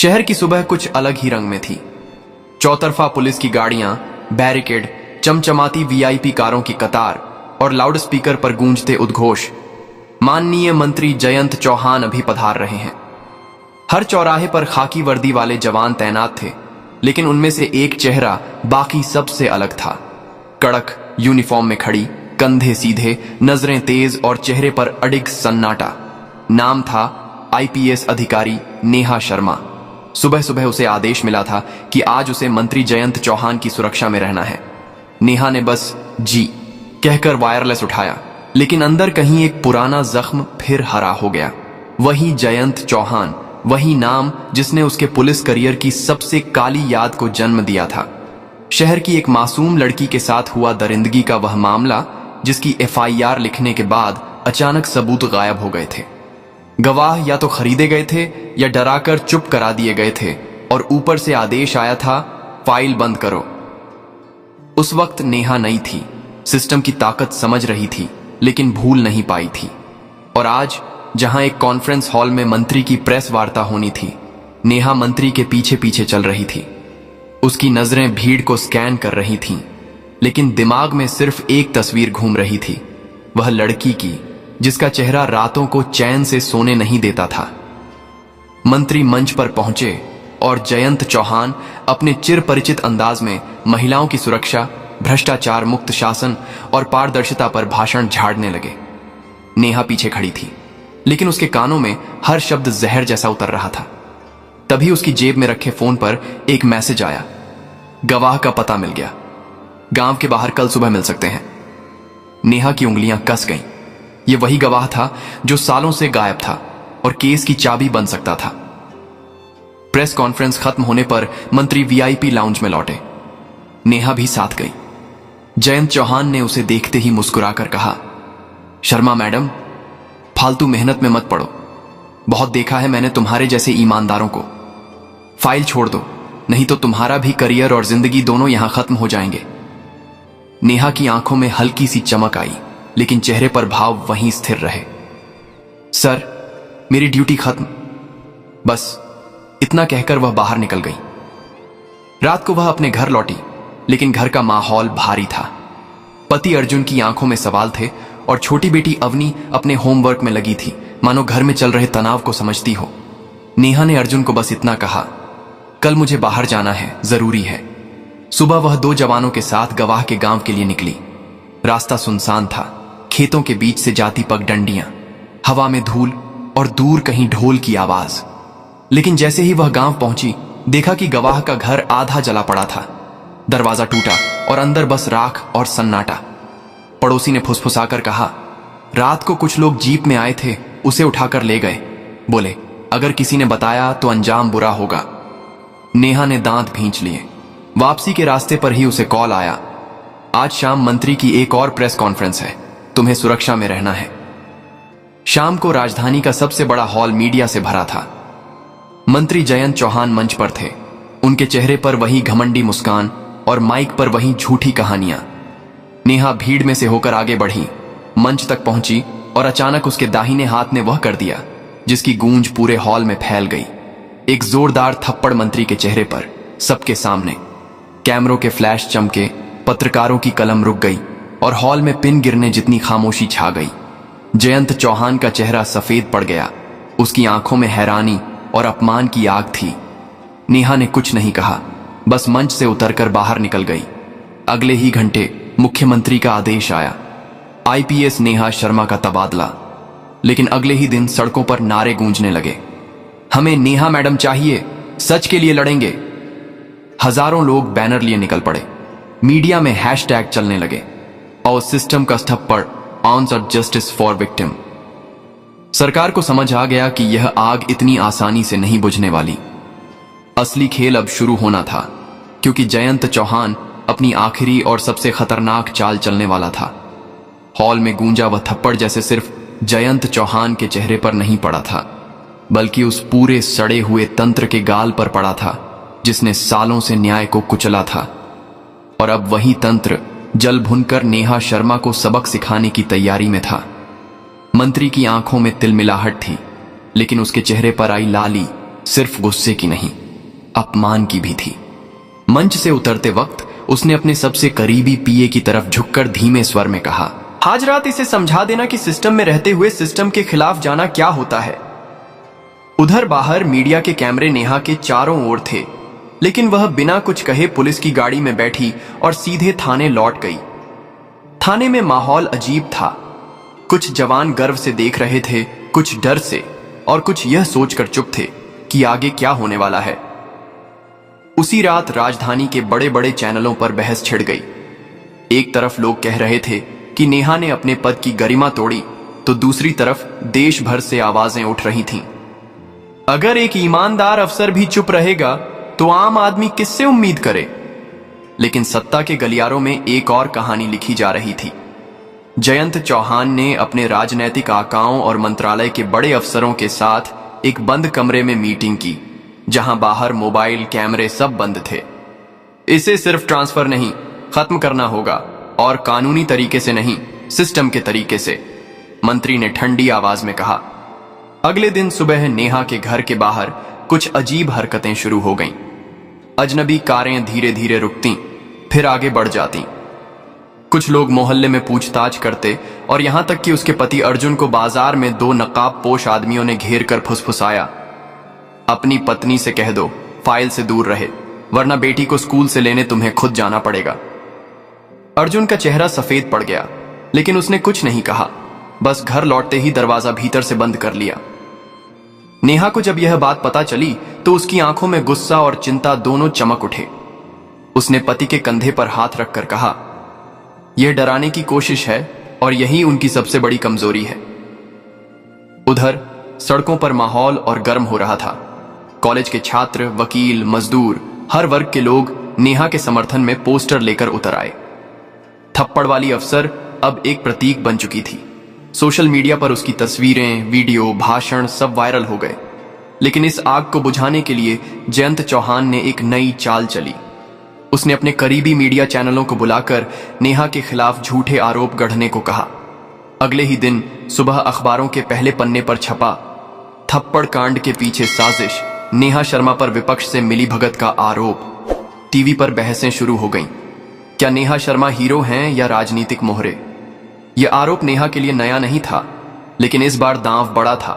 शहर की सुबह कुछ अलग ही रंग में थी। चौतरफा पुलिस की गाड़ियां, बैरिकेड, चमचमाती वीआईपी कारों की कतार और लाउडस्पीकर पर गूंजते उद्घोष, माननीय मंत्री जयंत चौहान अभी पधार रहे हैं। हर चौराहे पर खाकी वर्दी वाले जवान तैनात थे, लेकिन उनमें से एक चेहरा बाकी सबसे अलग था। कड़क यूनिफॉर्म में खड़ी, कंधे सीधे, नजरें तेज और चेहरे पर अडिग सन्नाटा। नाम था आईपीएस अधिकारी नेहा शर्मा। सुबह सुबह उसे आदेश मिला था कि आज उसे मंत्री जयंत चौहान की सुरक्षा में रहना है। नेहा ने बस जी कहकर वायरलेस उठाया, लेकिन अंदर कहीं एक पुराना जख्म फिर हरा हो गया। वही जयंत चौहान, वही नाम जिसने उसके पुलिस करियर की सबसे काली याद को जन्म दिया था। शहर की एक मासूम लड़की के साथ हुआ दरिंदगी का वह मामला, जिसकी एफआईआर लिखने के बाद अचानक सबूत गायब हो गए थे। गवाह या तो खरीदे गए थे या डराकर चुप करा दिए गए थे, और ऊपर से आदेश आया था, फाइल बंद करो। उस वक्त नेहा नई थी, सिस्टम की ताकत समझ रही थी, लेकिन भूल नहीं पाई थी। और आज जहां एक कॉन्फ्रेंस हॉल में मंत्री की प्रेस वार्ता होनी थी, नेहा मंत्री के पीछे पीछे चल रही थी। उसकी नजरें भीड़ को स्कैन कर रही थीं, लेकिन दिमाग में सिर्फ एक तस्वीर घूम रही थी, वह लड़की की जिसका चेहरा रातों को चैन से सोने नहीं देता था। मंत्री मंच पर पहुंचे और जयंत चौहान अपने चिर परिचित अंदाज में महिलाओं की सुरक्षा, भ्रष्टाचार मुक्त शासन और पारदर्शिता पर भाषण झाड़ने लगे। नेहा पीछे खड़ी थी, लेकिन उसके कानों में हर शब्द जहर जैसा उतर रहा था। तभी उसकी जेब में रखे फोन पर एक मैसेज आया, गवाह का पता मिल गया, गांव के बाहर कल सुबह मिल सकते हैं। नेहा की उंगलियां कस गईं। यह वही गवाह था जो सालों से गायब था और केस की चाबी बन सकता था। प्रेस कॉन्फ्रेंस खत्म होने पर मंत्री वीआईपी लाउंज में लौटे। नेहा भी साथ गई। जयंत चौहान ने उसे देखते ही मुस्कुराकर कहा, शर्मा मैडम, फालतू मेहनत में मत पड़ो। बहुत देखा है मैंने तुम्हारे जैसे ईमानदारों को। फाइल छोड़ दो, नहीं तो तुम्हारा भी करियर और जिंदगी दोनों यहां खत्म हो जाएंगे। नेहा की आंखों में हल्की सी चमक आई, लेकिन चेहरे पर भाव वहीं स्थिर रहे। सर, मेरी ड्यूटी खत्म, बस इतना कहकर वह बाहर निकल गई। रात को वह अपने घर लौटी, लेकिन घर का माहौल भारी था। पति अर्जुन की आंखों में सवाल थे और छोटी बेटी अवनी अपने होमवर्क में लगी थी, मानो घर में चल रहे तनाव को समझती हो। नेहा ने अर्जुन को बस इतना कहा, कल मुझे बाहर जाना है, जरूरी है। सुबह वह 2 जवानों के साथ गवाह के गांव के लिए निकली। रास्ता सुनसान था, खेतों के बीच से जाती पगडंडियां, हवा में धूल और दूर कहीं ढोल की आवाज। लेकिन जैसे ही वह गांव पहुंची, देखा कि गवाह का घर आधा जला पड़ा था। दरवाजा टूटा और अंदर बस राख और सन्नाटा। पड़ोसी ने फुसफुसाकर कहा, रात को कुछ लोग जीप में आए थे, उसे उठाकर ले गए। बोले, अगर किसी ने बताया तो अंजाम बुरा होगा। नेहा ने दांत भींच लिए। वापसी के रास्ते पर ही उसे कॉल आया, आज शाम मंत्री की एक और प्रेस कॉन्फ्रेंस है, तुम्हें सुरक्षा में रहना है। शाम को राजधानी का सबसे बड़ा हॉल मीडिया से भरा था। मंत्री जयंत चौहान मंच पर थे। उनके चेहरे पर वही घमंडी मुस्कान और माइक पर वही झूठी कहानियां। नेहा भीड़ में से होकर आगे बढ़ी, मंच तक पहुंची और अचानक उसके दाहिने हाथ ने वह कर दिया जिसकी गूंज पूरे हॉल में फैल गई। एक जोरदार थप्पड़ मंत्री के चेहरे पर, सबके सामने। कैमरों के फ्लैश चमके, पत्रकारों की कलम रुक गई और हॉल में पिन गिरने जितनी खामोशी छा गई। जयंत चौहान का चेहरा सफेद पड़ गया। उसकी आंखों में हैरानी और अपमान की आग थी। नेहा ने कुछ नहीं कहा, बस मंच से उतरकर बाहर निकल गई। अगले ही घंटे मुख्यमंत्री का आदेश आया, आईपीएस नेहा शर्मा का तबादला। लेकिन अगले ही दिन सड़कों पर नारे गूंजने लगे, हमें नेहा मैडम चाहिए, सच के लिए लड़ेंगे। हजारों लोग बैनर लिए निकल पड़े। मीडिया में हैशटैग चलने लगे, और सिस्टम का थप्पड़, ऑन्स और जस्टिस फॉर विक्टिम। सरकार को समझ आ गया कि यह आग इतनी आसानी से नहीं बुझने वाली। असली खेल अब शुरू होना था, क्योंकि जयंत चौहान अपनी आखिरी और सबसे खतरनाक चाल चलने वाला था। हॉल में गूंजा वह थप्पड़ जैसे सिर्फ जयंत चौहान के चेहरे पर नहीं पड़ा था, बल्कि उस पूरे सड़े हुए तंत्र के गाल पर पड़ा था जिसने सालों से न्याय को कुचला था। और अब वही तंत्र जल भुनकर नेहा शर्मा को सबक सिखाने की तैयारी में था। मंत्री की आंखों में तिलमिलाहट थी, लेकिन उसके चेहरे पर आई लाली सिर्फ गुस्से की नहीं, अपमान की भी थी। मंच से उतरते वक्त उसने अपने सबसे करीबी पीए की तरफ झुककर धीमे स्वर में कहा, आज रात इसे समझा देना कि सिस्टम में रहते हुए सिस्टम के खिलाफ जाना क्या होता है। उधर बाहर मीडिया के कैमरे नेहा के चारों ओर थे, लेकिन वह बिना कुछ कहे पुलिस की गाड़ी में बैठी और सीधे थाने लौट गई। थाने में माहौल अजीब था। कुछ जवान गर्व से देख रहे थे, कुछ डर से, और कुछ यह सोचकर चुप थे कि आगे क्या होने वाला है। उसी रात राजधानी के बड़े बड़े चैनलों पर बहस छिड़ गई। एक तरफ लोग कह रहे थे कि नेहा ने अपने पद की गरिमा तोड़ी, तो दूसरी तरफ देश भर से आवाजें उठ रही थीं। अगर एक ईमानदार अफसर भी चुप रहेगा तो आम आदमी किससे उम्मीद करे। लेकिन सत्ता के गलियारों में एक और कहानी लिखी जा रही थी। जयंत चौहान ने अपने राजनैतिक आकाओं और मंत्रालय के बड़े अफसरों के साथ एक बंद कमरे में मीटिंग की, जहां बाहर मोबाइल कैमरे सब बंद थे। इसे सिर्फ ट्रांसफर नहीं, खत्म करना होगा, और कानूनी तरीके से नहीं, सिस्टम के तरीके से, मंत्री ने ठंडी आवाज में कहा। अगले दिन सुबह नेहा के घर के बाहर कुछ अजीब हरकतें शुरू हो गईं। अजनबी कारें धीरे धीरे रुकती, फिर आगे बढ़ जाती। कुछ लोग मोहल्ले में पूछताछ करते, और यहां तक कि उसके पति अर्जुन को बाजार में 2 नकाब पोश आदमियों ने घेर कर फुसफुसाया, अपनी पत्नी से कह दो फाइल से दूर रहे, वरना बेटी को स्कूल से लेने तुम्हें खुद जाना पड़ेगा। अर्जुन का चेहरा सफेद पड़ गया, लेकिन उसने कुछ नहीं कहा, बस घर लौटते ही दरवाजा भीतर से बंद कर लिया। नेहा को जब यह बात पता चली तो उसकी आंखों में गुस्सा और चिंता दोनों चमक उठे। उसने पति के कंधे पर हाथ रखकर कहा, यह डराने की कोशिश है और यही उनकी सबसे बड़ी कमजोरी है। उधर सड़कों पर माहौल और गर्म हो रहा था। कॉलेज के छात्र, वकील, मजदूर, हर वर्ग के लोग नेहा के समर्थन में पोस्टर लेकर उतर आए। थप्पड़ वाली अफसर अब एक प्रतीक बन चुकी थी। सोशल मीडिया पर उसकी तस्वीरें, वीडियो, भाषण सब वायरल हो गए। लेकिन इस आग को बुझाने के लिए जयंत चौहान ने एक नई चाल चली। उसने अपने करीबी मीडिया चैनलों को बुलाकर नेहा के खिलाफ झूठे आरोप गढ़ने को कहा। अगले ही दिन सुबह अखबारों के पहले पन्ने पर छपा, थप्पड़ कांड के पीछे साजिश, नेहा शर्मा पर विपक्ष से मिलीभगत का आरोप। टीवी पर बहसें शुरू हो गईं। क्या नेहा शर्मा हीरो हैं या राजनीतिक मोहरे? यह आरोप नेहा के लिए नया नहीं था, लेकिन इस बार दांव बड़ा था,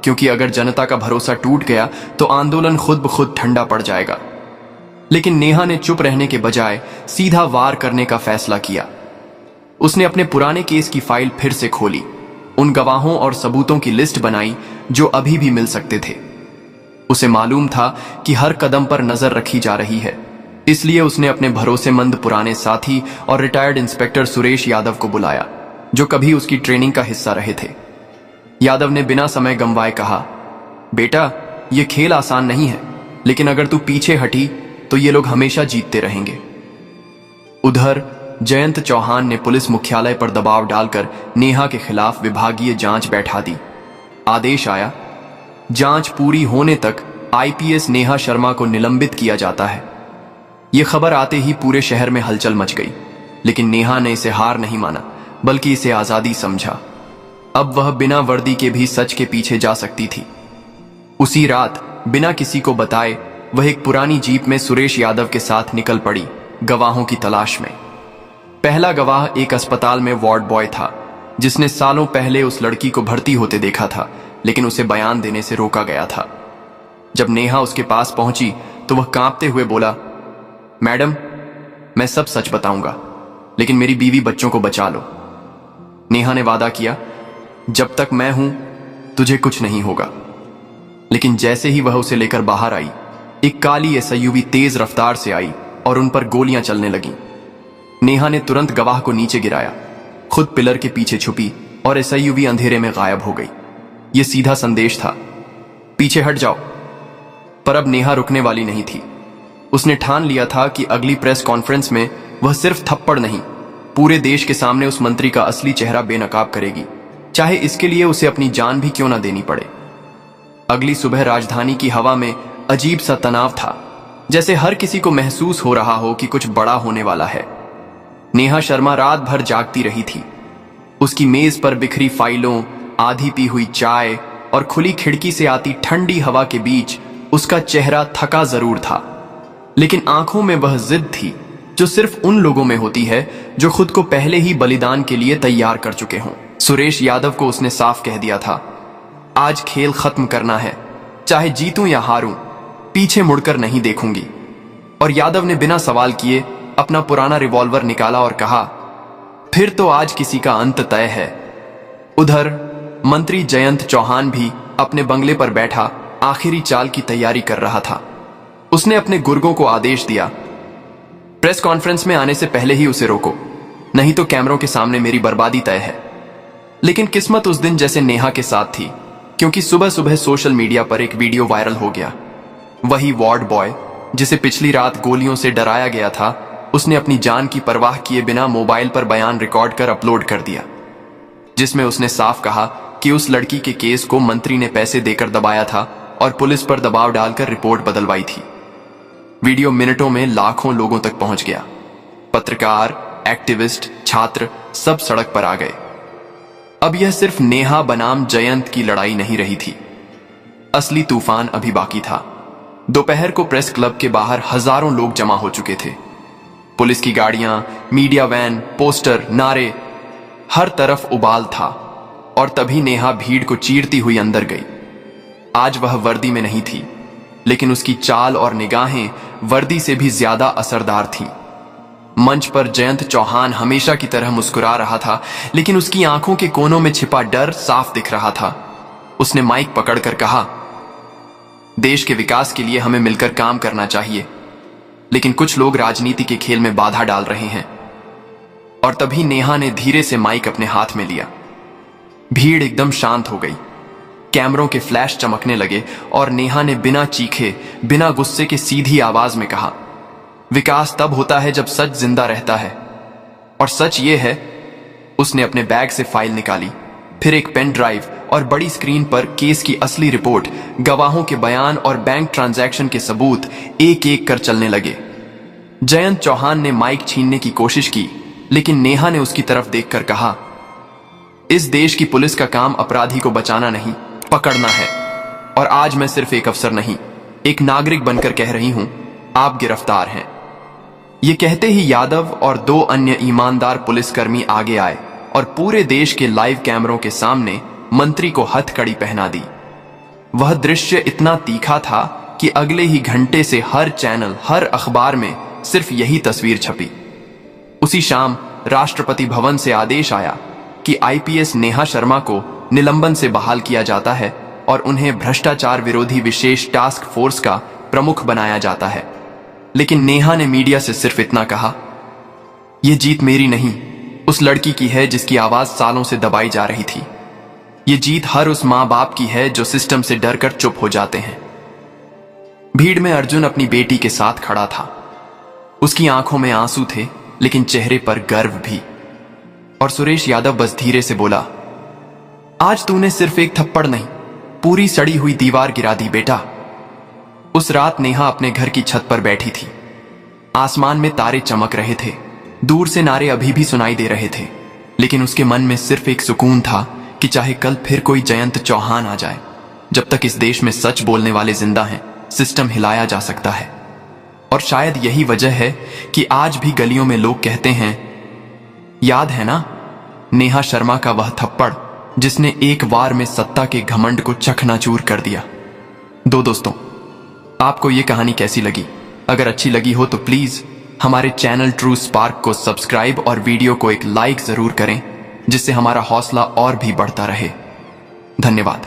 क्योंकि अगर जनता का भरोसा टूट गया तो आंदोलन खुद ब खुद ठंडा पड़ जाएगा। लेकिन नेहा ने चुप रहने के बजाय सीधा वार करने का फैसला किया। उसने अपने पुराने केस की फाइल फिर से खोली, उन गवाहों और सबूतों की लिस्ट बनाई जो अभी भी मिल सकते थे। उसे मालूम था कि हर कदम पर नजर रखी जा रही है, इसलिए उसने अपने भरोसेमंद पुराने साथी और रिटायर्ड इंस्पेक्टर सुरेश यादव को बुलाया, जो कभी उसकी ट्रेनिंग का हिस्सा रहे थे। यादव ने बिना समय गंवाए कहा, बेटा, यह खेल आसान नहीं है, लेकिन अगर तू पीछे हटी तो ये लोग हमेशा जीतते रहेंगे। उधर जयंत चौहान ने पुलिस मुख्यालय पर दबाव डालकर नेहा के खिलाफ विभागीय जांच बैठा दी। आदेश आया, जांच पूरी होने तक आईपीएस नेहा शर्मा को निलंबित किया जाता है। यह खबर आते ही पूरे शहर में हलचल मच गई, लेकिन नेहा ने इसे हार नहीं माना, बल्कि इसे आजादी समझा। अब वह बिना वर्दी के भी सच के पीछे जा सकती थी। उसी रात बिना किसी को बताए वह एक पुरानी जीप में सुरेश यादव के साथ निकल पड़ी, गवाहों की तलाश में। पहला गवाह एक अस्पताल में वार्ड बॉय था, जिसने सालों पहले उस लड़की को भर्ती होते देखा था, लेकिन उसे बयान देने से रोका गया था। जब नेहा उसके पास पहुंची तो वह कांपते हुए बोला, मैडम, मैं सब सच बताऊंगा, लेकिन मेरी बीवी बच्चों को बचा लो। नेहा ने वादा किया, जब तक मैं हूं तुझे कुछ नहीं होगा। लेकिन जैसे ही वह उसे लेकर बाहर आई, एक काली एसयूवी तेज रफ्तार से आई और उन पर गोलियां चलने लगीं। नेहा ने तुरंत गवाह को नीचे गिराया, खुद पिलर के पीछे छुपी और एसयूवी अंधेरे में गायब हो गई। यह सीधा संदेश था, पीछे हट जाओ। पर अब नेहा रुकने वाली नहीं थी। उसने ठान लिया था कि अगली प्रेस कॉन्फ्रेंस में वह सिर्फ थप्पड़ नहीं, पूरे देश के सामने उस मंत्री का असली चेहरा बेनकाब करेगी, चाहे इसके लिए उसे अपनी जान भी क्यों ना देनी पड़े। अगली सुबह राजधानी की हवा में अजीब सा तनाव था, जैसे हर किसी को महसूस हो रहा हो कि कुछ बड़ा होने वाला है। नेहा शर्मा रात भर जागती रही थी। उसकी मेज पर बिखरी फाइलों, आधी पी हुई चाय और खुली खिड़की से आती ठंडी हवा के बीच उसका चेहरा थका जरूर था, लेकिन आंखों में वह जिद थी जो सिर्फ उन लोगों में होती है जो खुद को पहले ही बलिदान के लिए तैयार कर चुके हों। सुरेश यादव को उसने साफ कह दिया था, आज खेल खत्म करना है, चाहे जीतूं या हारूं, पीछे मुड़कर नहीं देखूंगी। और यादव ने बिना सवाल किए अपना पुराना रिवॉल्वर निकाला और कहा, फिर तो आज किसी का अंत तय है। उधर मंत्री जयंत चौहान भी अपने बंगले पर बैठा आखिरी चाल की तैयारी कर रहा था। उसने अपने गुर्गों को आदेश दिया, प्रेस कॉन्फ्रेंस में आने से पहले ही उसे रोको, नहीं तो कैमरों के सामने मेरी बर्बादी तय है। लेकिन किस्मत उस दिन जैसे नेहा के साथ थी, क्योंकि सुबह सुबह सोशल मीडिया पर एक वीडियो वायरल हो गया। वही वार्ड बॉय जिसे पिछली रात गोलियों से डराया गया था, उसने अपनी जान की परवाह किए बिना मोबाइल पर बयान रिकॉर्ड कर अपलोड कर दिया, जिसमें उसने साफ कहा कि उस लड़की के केस को मंत्री ने पैसे देकर दबाया था और पुलिस पर दबाव डालकर रिपोर्ट बदलवाई थी। वीडियो मिनटों में लाखों लोगों तक पहुंच गया। पत्रकार, एक्टिविस्ट, छात्र सब सड़क पर आ गए। अब यह सिर्फ नेहा बनाम जयंत की लड़ाई नहीं रही थी, असली तूफान अभी बाकी था। दोपहर को प्रेस क्लब के बाहर हजारों लोग जमा हो चुके थे। पुलिस की गाड़ियां, मीडिया वैन, पोस्टर, नारे, हर तरफ उबाल था। और तभी नेहा भीड़ को चीरती हुई अंदर गई। आज वह वर्दी में नहीं थी, लेकिन उसकी चाल और निगाहें वर्दी से भी ज्यादा असरदार थीं। मंच पर जयंत चौहान हमेशा की तरह मुस्कुरा रहा था, लेकिन उसकी आंखों के कोनों में छिपा डर साफ दिख रहा था। उसने माइक पकड़कर कहा, देश के विकास के लिए हमें मिलकर काम करना चाहिए, लेकिन कुछ लोग राजनीति के खेल में बाधा डाल रहे हैं। और तभी नेहा ने धीरे से माइक अपने हाथ में लिया। भीड़ एकदम शांत हो गई, कैमरों के फ्लैश चमकने लगे और नेहा ने बिना चीखे, बिना गुस्से के सीधी आवाज में कहा, विकास तब होता है जब सच जिंदा रहता है, और सच ये है। उसने अपने बैग से फाइल निकाली, फिर एक पेन ड्राइव और बड़ी स्क्रीन पर केस की असली रिपोर्ट, गवाहों के बयान और बैंक ट्रांजैक्शन के सबूत एक एक कर चलने लगे। जयंत चौहान ने माइक छीनने की कोशिश की, लेकिन नेहा ने उसकी तरफ देखकर कहा, इस देश की पुलिस का काम अपराधी को बचाना नहीं, पकड़ना है। और आज मैं सिर्फ एक अफसर नहीं, एक नागरिक बनकर कह रही हूं, आप गिरफ्तार हैं। ये कहते ही यादव और 2 अन्य ईमानदार पुलिसकर्मी आगे आए और पूरे देश के लाइव कैमरों के सामने मंत्री को हथकड़ी पहना दी। वह दृश्य इतना तीखा था कि अगले ही घंटे से हर चैनल, हर अखबार में सिर्फ यही तस्वीर छपी। उसी शाम राष्ट्रपति भवन से आदेश आया कि आईपीएस नेहा शर्मा को निलंबन से बहाल किया जाता है और उन्हें भ्रष्टाचार विरोधी विशेष टास्क फोर्स का प्रमुख बनाया जाता है। लेकिन नेहा ने मीडिया से सिर्फ इतना कहा, यह जीत मेरी नहीं, उस लड़की की है जिसकी आवाज सालों से दबाई जा रही थी। ये जीत हर उस मां बाप की है जो सिस्टम से डरकर चुप हो जाते हैं। भीड़ में अर्जुन अपनी बेटी के साथ खड़ा था। उसकी आंखों में आंसू थे, लेकिन चेहरे पर गर्व भी। और सुरेश यादव बस धीरे से बोला, आज तूने सिर्फ एक थप्पड़ नहीं, पूरी सड़ी हुई दीवार गिरा दी बेटा। उस रात नेहा अपने घर की छत पर बैठी थी। आसमान में तारे चमक रहे थे, दूर से नारे अभी भी सुनाई दे रहे थे, लेकिन उसके मन में सिर्फ एक सुकून था कि चाहे कल फिर कोई जयंत चौहान आ जाए, जब तक इस देश में सच बोलने वाले जिंदा हैं, सिस्टम हिलाया जा सकता है। और शायद यही वजह है कि आज भी गलियों में लोग कहते हैं, याद है ना नेहा शर्मा का वह थप्पड़ जिसने एक बार में सत्ता के घमंड को चकनाचूर कर दिया। दोस्तों, आपको यह कहानी कैसी लगी? अगर अच्छी लगी हो तो प्लीज हमारे चैनल ट्रू स्पार्क को सब्सक्राइब और वीडियो को एक लाइक जरूर करें, जिससे हमारा हौसला और भी बढ़ता रहे। धन्यवाद।